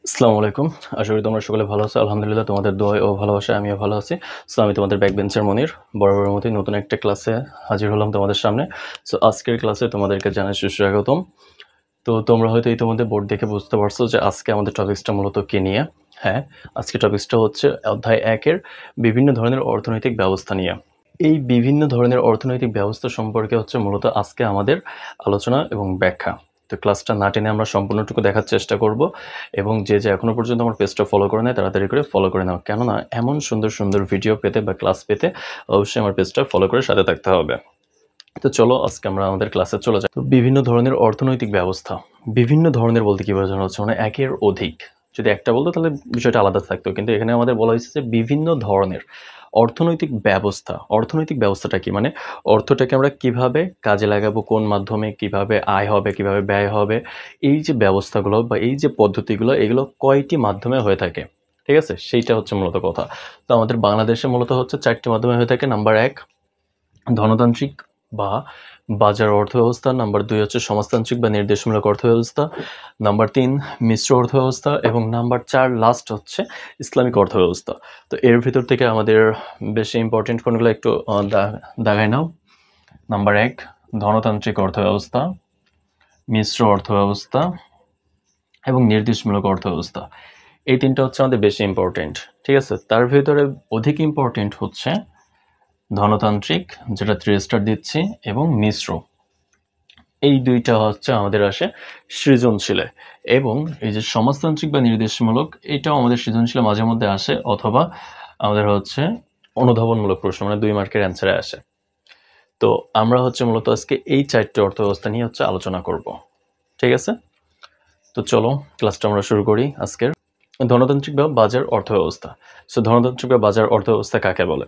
আসসালামু আলাইকুম। আশা করি তোমরা সকলে ভালো আছো। আলহামদুলিল্লাহ তোমাদের দোয়ায় ও ভালোবাসায় আমিও ভালো আছি। সো আমি তোমাদের ব্যাক বেঞ্চের মনির। বরাবরের মতোই নতুন একটা ক্লাসে হাজির হলাম তোমাদের সামনে। সো আজকের ক্লাসে তোমাদেরকে জানাই সুস্বাগতম। তো তোমরা হয়তো ইতিমধ্যে বোর্ড দেখে বুঝতে পারছো যে আজকে আমাদের টপিকসটা মূলত কি নিয়ে। হ্যাঁ, আজকে টপিকসটা হচ্ছে অধ্যায় ১ এর বিভিন্ন ধরনের অর্থনৈতিক ব্যবস্থা নিয়ে। এই বিভিন্ন ধরনের অর্থনৈতিক ব্যবস্থা সম্পর্কে হচ্ছে মূলত আজকে আমাদের আলোচনা এবং ব্যাখ্যা। তো ক্লাসটা না টেনে আমরা সম্পূর্ণটুকু দেখার চেষ্টা করব এবং যে এখনো পর্যন্ত আমার পেজটা ফলো করে নেয় তাড়াতাড়ি করে ফলো করে নাও, কেননা এমন সুন্দর সুন্দর ভিডিও পেতে বা ক্লাস পেতে অবশ্যই আমার পেজটা ফলো করে সাথে থাকতে হবে। তো চলো আজকে আমরা আমাদের ক্লাসে চলে যাই। তো বিভিন্ন ধরনের অর্থনৈতিক ব্যবস্থা, বিভিন্ন ধরনের বলতে কি বোঝানো হচ্ছে, মানে একের অধিক। যদি একটা বলতো তাহলে বিষয়টা আলাদা থাকতো, কিন্তু এখানে আমাদের বলা হয়েছে যে বিভিন্ন ধরনের অর্থনৈতিক ব্যবস্থা। অর্থনৈতিক ব্যবস্থাটা কি, মানে অর্থটাকে আমরা কিভাবে কাজে লাগাবো, কোন মাধ্যমে কিভাবে আয় হবে, কিভাবে ব্যয় হবে, এই যে ব্যবস্থাগুলো বা এই যে পদ্ধতিগুলো, এগুলো কয়টি মাধ্যমে হয়ে থাকে, ঠিক আছে, সেইটা হচ্ছে মূলত কথা। তো আমাদের বাংলাদেশে মূলত হচ্ছে 4টি মাধ্যমে হয়ে থাকে। নাম্বার 1 ধনতান্ত্রিক বা বাজার অর্থব্যবস্থা, নাম্বার 2 হচ্ছে সমাজতান্ত্রিক বা নির্দেশমূলক অর্থব্যবস্থা, নাম্বার 3 মিশ্র অর্থব্যবস্থা এবং নাম্বার 4 লাস্ট হচ্ছে ইসলামিক অর্থব্যবস্থা। তো এর ভিতর থেকে আমাদের বেশি ইম্পর্টেন্ট কোনগুলো একটু দাগায় নাও। নাম্বার 1 ধনতান্ত্রিক অর্থব্যবস্থা, মিশ্র অর্থব্যবস্থা এবং নির্দেশমূলক অর্থব্যবস্থা। এই তিনটা হচ্ছে আমাদের বেশি ইম্পর্টেন্ট, ঠিক আছে। তার ভিতরে অধিক ইম্পর্টেন্ট হচ্ছে ধনতান্ত্রিক, যেটা 3 স্টার দিচ্ছি, এবং মিশ্র। এই দুইটা হচ্ছে আমাদের আসে সৃজনশীলে। এবং এই যে সমাজতান্ত্রিক বা নির্দেশমূলক, এটাও আমাদের সৃজনশীলে মাঝে মধ্যে আসে, অথবা আমাদের হচ্ছে অনুধাবনমূলক প্রশ্ন, মানে 2 মার্কের অ্যান্সারে আসে। তো আমরা হচ্ছে মূলত আজকে এই 4টি অর্থব্যবস্থা নিয়ে হচ্ছে আলোচনা করব, ঠিক আছে। তো চলো ক্লাসটা আমরা শুরু করি আজকের। ধনতান্ত্রিক বা বাজার অর্থব্যবস্থা। সো ধনতান্ত্রিক বা বাজার অর্থব্যবস্থা কাকে বলে?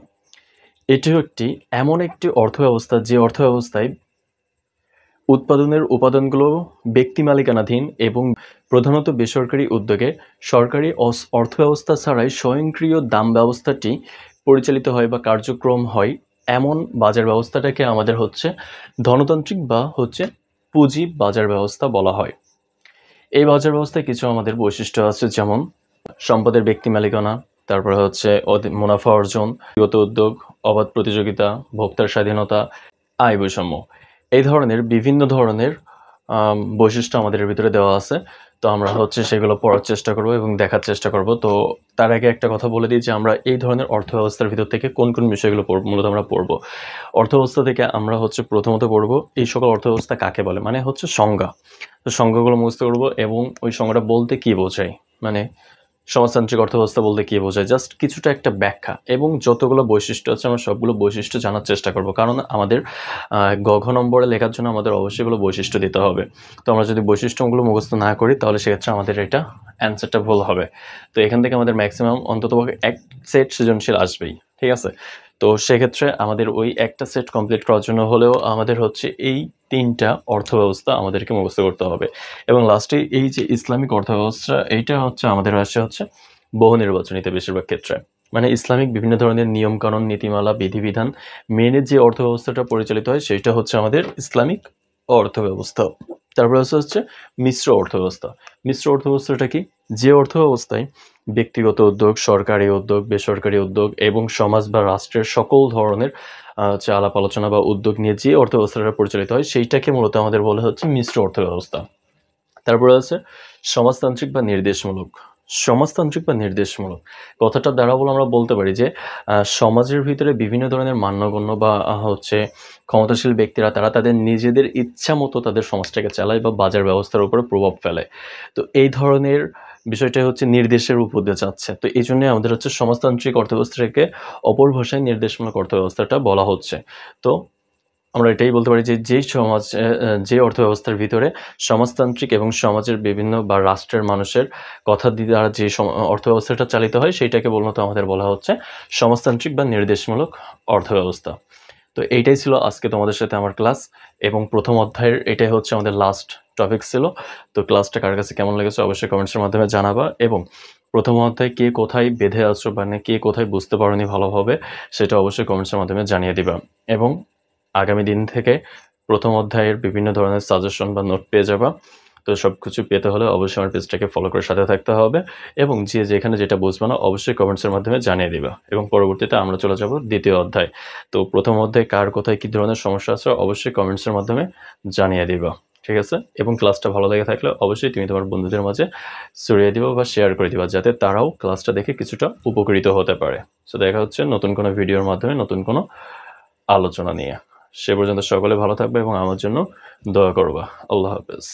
এটিও এমন একটি অর্থব্যবস্থা যে অর্থব্যবস্থায় উৎপাদনের উপাদানগুলো ব্যক্তি মালিকানাধীন এবং প্রধানত বেসরকারি উদ্যোগে সরকারি অর্থব্যবস্থা ছাড়াই স্বয়ংক্রিয় দাম ব্যবস্থাটি পরিচালিত হয় বা কার্যক্রম হয়। এমন বাজার ব্যবস্থাটাকে আমাদের হচ্ছে ধনতান্ত্রিক বা হচ্ছে পুঁজি বাজার ব্যবস্থা বলা হয়। এই বাজার ব্যবস্থায় কিছু আমাদের বৈশিষ্ট্য আছে, যেমন সম্পদের ব্যক্তি মালিকানা, তারপরে হচ্ছে মুনাফা অর্জন, ব্যক্তিগত উদ্যোগ, অবাধ প্রতিযোগিতা, ভোক্তার স্বাধীনতা, আয় বৈষম্য। এই ধরনের বিভিন্ন ধরনের বৈশিষ্ট্য আমাদের এর ভিতরে দেওয়া আছে। তো আমরা হচ্ছে সেগুলো পড়ার চেষ্টা করব এবং দেখার চেষ্টা করব। তো তার আগে একটা কথা বলে দিই যে আমরা এই ধরনের অর্থব্যবস্থার ভিতর থেকে কোন কোন বিষয়গুলো মূলত আমরা পড়ব। অর্থব্যবস্থা থেকে আমরা হচ্ছে প্রথমত পড়ব এই সকল অর্থব্যবস্থা কাকে বলে, মানে হচ্ছে সংজ্ঞা। তো সংজ্ঞাগুলো মুখস্থ করব এবং ওই সংজ্ঞাটা বলতে কি বোঝায়, মানে সমাজতান্ত্রিক অর্থব্যবস্থা বলতে কি বোঝায়, জাস্ট কিছুটা একটা ব্যাখ্যা, এবং যতগুলো বৈশিষ্ট্য আছে আমরা সবগুলো বৈশিষ্ট্য জানার চেষ্টা করব, কারণ আমাদের ঘ নম্বরে লেখার জন্য আমাদের অবশ্যই এগুলো বৈশিষ্ট্য দিতে হবে। তো আমরা যদি বৈশিষ্ট্যগুলো মুখস্থ না করি তাহলে সেক্ষেত্রে আমাদের এটা অ্যান্সারটা ভুল হবে। তো এখান থেকে আমাদের ম্যাক্সিমাম অন্তত এক সেট সৃজনশীল আসবেই, ঠিক আছে। তো সেক্ষেত্রে আমাদের ওই একটা সেট কমপ্লিট করার জন্য হলেও আমাদের হচ্ছে এই 3টা অর্থব্যবস্থা আমাদেরকে মুখস্থ করতে হবে। এবং লাস্টে এই যে ইসলামিক অর্থব্যবস্থা, এইটা হচ্ছে আমাদের হচ্ছে বহু নির্বাচনীতে বেশিরভাগ ক্ষেত্রে, মানে ইসলামিক বিভিন্ন ধরনের নিয়মকানুন, নীতিমালা, বিধিবিধান মেনে যে অর্থব্যবস্থাটা পরিচালিত হয় সেটা হচ্ছে আমাদের ইসলামিক অর্থব্যবস্থা। তারপরে হচ্ছে মিশ্র অর্থব্যবস্থা। মিশ্র অর্থব্যবস্থাটা কি? যে অর্থব্যবস্থায় ব্যক্তিগত উদ্যোগ, সরকারি উদ্যোগ, বেসরকারি উদ্যোগ এবং সমাজ বা রাষ্ট্রের সকল ধরনের হচ্ছে আলাপ আলোচনা বা উদ্যোগ নিয়ে যে অর্থব্যবস্থাটা পরিচালিত হয় সেইটাকে মূলত আমাদের বলা হচ্ছে মিশ্র অর্থব্যবস্থা। তারপরে আছে সমাজতান্ত্রিক বা নির্দেশমূলক। সমাজতান্ত্রিক বা নির্দেশমূলক কথাটার দ্বারা আমরা বলতে পারি যে সমাজের ভিতরে বিভিন্ন ধরনের মান্যগণ্য বা হচ্ছে ক্ষমতাশীল ব্যক্তিরা তারা তাদের নিজেদের ইচ্ছা মতো তাদের সমাজটাকে চালায় বা বাজার ব্যবস্থার উপরে প্রভাব ফেলে। তো এই ধরনের বিষয়টা হচ্ছে নির্দেশের উপর দিয়ে যাচ্ছে। তো এই জন্য আমাদের হচ্ছে সমাজতান্ত্রিক অর্থব্যবস্থাকে অপর ভাষায় নির্দেশমূলক অর্থব্যবস্থাটা বলা হচ্ছে। তো আমরা এটাই বলতে পারি যে যে অর্থব্যবস্থার ভিতরে সমাজতান্ত্রিক এবং সমাজের বিভিন্ন বা রাষ্ট্রের মানুষের কথা দ্বারা যে অর্থব্যবস্থাটা চালিত হয় সেইটাকে মূলত আমাদের বলা হচ্ছে সমাজতান্ত্রিক বা নির্দেশমূলক অর্থব্যবস্থা। তো এইটাই ছিল আজকে তোমাদের সাথে আমার ক্লাস, এবং প্রথম অধ্যায়ের এটাই হচ্ছে আমাদের লাস্ট টপিক ছিল। তো ক্লাসটা কার কাছে কেমন লেগেছে অবশ্যই কমেন্টসের মাধ্যমে জানাবা, এবং প্রথম অধ্যায় কে কোথায় বেঁধে আছো মানে কে কোথায় বুঝতে পারোনি ভালোভাবে সেটা অবশ্যই কমেন্টসের মাধ্যমে জানিয়ে দিবা। এবং আগামী দিন থেকে প্রথম অধ্যায়ের বিভিন্ন ধরনের সাজেশন বা নোট পেয়ে যাবা। তো সব কিছু পেতে হলে অবশ্যই আমার পেজটাকে ফলো করে সাথে থাকতে হবে এবং যে যেখানে যেটা বুঝবে না অবশ্যই কমেন্টসের মাধ্যমে জানিয়ে দিবা এবং পরবর্তীতে আমরা চলে যাব দ্বিতীয় অধ্যায়। তো প্রথম অধ্যায়ে কার কোথায় কী ধরনের সমস্যা আছে অবশ্যই কমেন্টসের মাধ্যমে জানিয়ে দিবা, ঠিক আছে? এবং ক্লাসটা ভালো লেগে থাকলে অবশ্যই তুমি তোমার বন্ধুদের মাঝে ছড়িয়ে দিবা বা শেয়ার করে দিবা যাতে তারাও ক্লাসটা দেখে কিছুটা উপকৃত হতে পারে। সো দেখা হচ্ছে নতুন কোনো ভিডিওর মাধ্যমে নতুন কোনো আলোচনা নিয়ে। সে পর্যন্ত সকলে ভালো থাকবে এবং আমার জন্য দোয়া করবা। আল্লাহ হাফেজ।